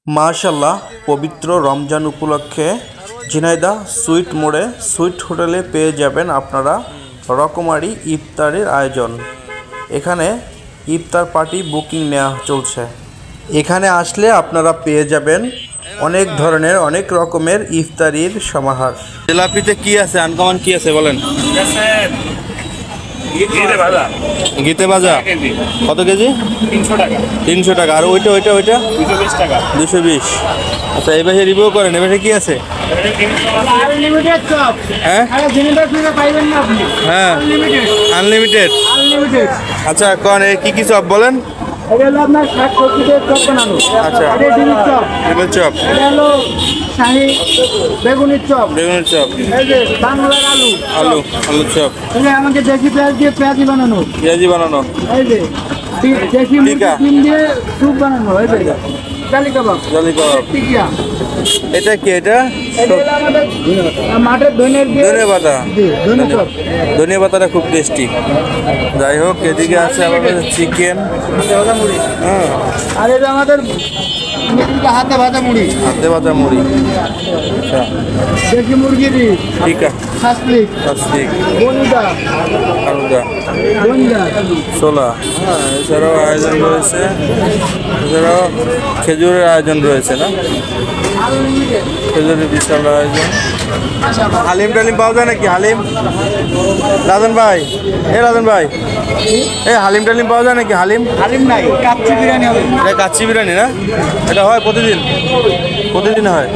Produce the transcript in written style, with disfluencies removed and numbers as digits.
মাশাআল্লাহ, পবিত্র রমজান উপলক্ষে ঝিনাইদহ সুইট মোড়ে সুইট হোটেলে পেয়ে যাবেন আপনারা রকমারি ইফতারের আয়োজন। এখানে ইফতার পার্টি বুকিং নেওয়া চলছে। এখানে আসলে আপনারা পেয়ে যাবেন অনেক ধরনের অনেক রকমের ইফতারির সমাহার। জিলাপিতে কি আছে, আনকমন কি আছে বলেন? গিতে ভাজা কত কেজি? 300 টাকা। আর ওইটা 220 টাকা। 220। আচ্ছা, এবার রিভিউ করেন, এবারে কি আছে? হ্যাঁ হ্যাঁ, আনলিমিটেড। আচ্ছা, কোন কি কি চপ বলেন? আচ্ছা, ডিমের চপ, বেগুনের চপ, বাংলার আলু চপ, আমাকে দেশি পেঁয়াজ দিয়ে পেঁয়াজি বানানো, এই যে দেশি মুরগি ডিম দিয়ে স্যুপ বানানো, এই যে জালি কাবাব, টিকিয়া। এটা কি? এটা মাঠের ধনিয়া পাতাটা খুব টেস্টি। যাই হোক, এদিকে আছে আমাদের চিকেন, হ্যাঁ, আর এটা আমাদের হাতে ভাজা মুড়ি। আচ্ছা, দেশি মুরগির টিকা, খাসলিক, বনিদা, ছোলা, হ্যাঁ, এছাড়াও আয়োজন রয়েছে, এছাড়াও খেজুরের আয়োজন রয়েছে না? খেজুরের বিশাল আয়োজন। হালিম টালিম পাওয়া যায় নাকি? রাজন ভাই, হালিম টালিম পাওয়া যায় নাকি? হালিম নাই, কাচ্চি বিরিয়ানি হবে। এটা কাচ্চি বিরিয়ানি না? এটা হয় প্রতিদিন হয়।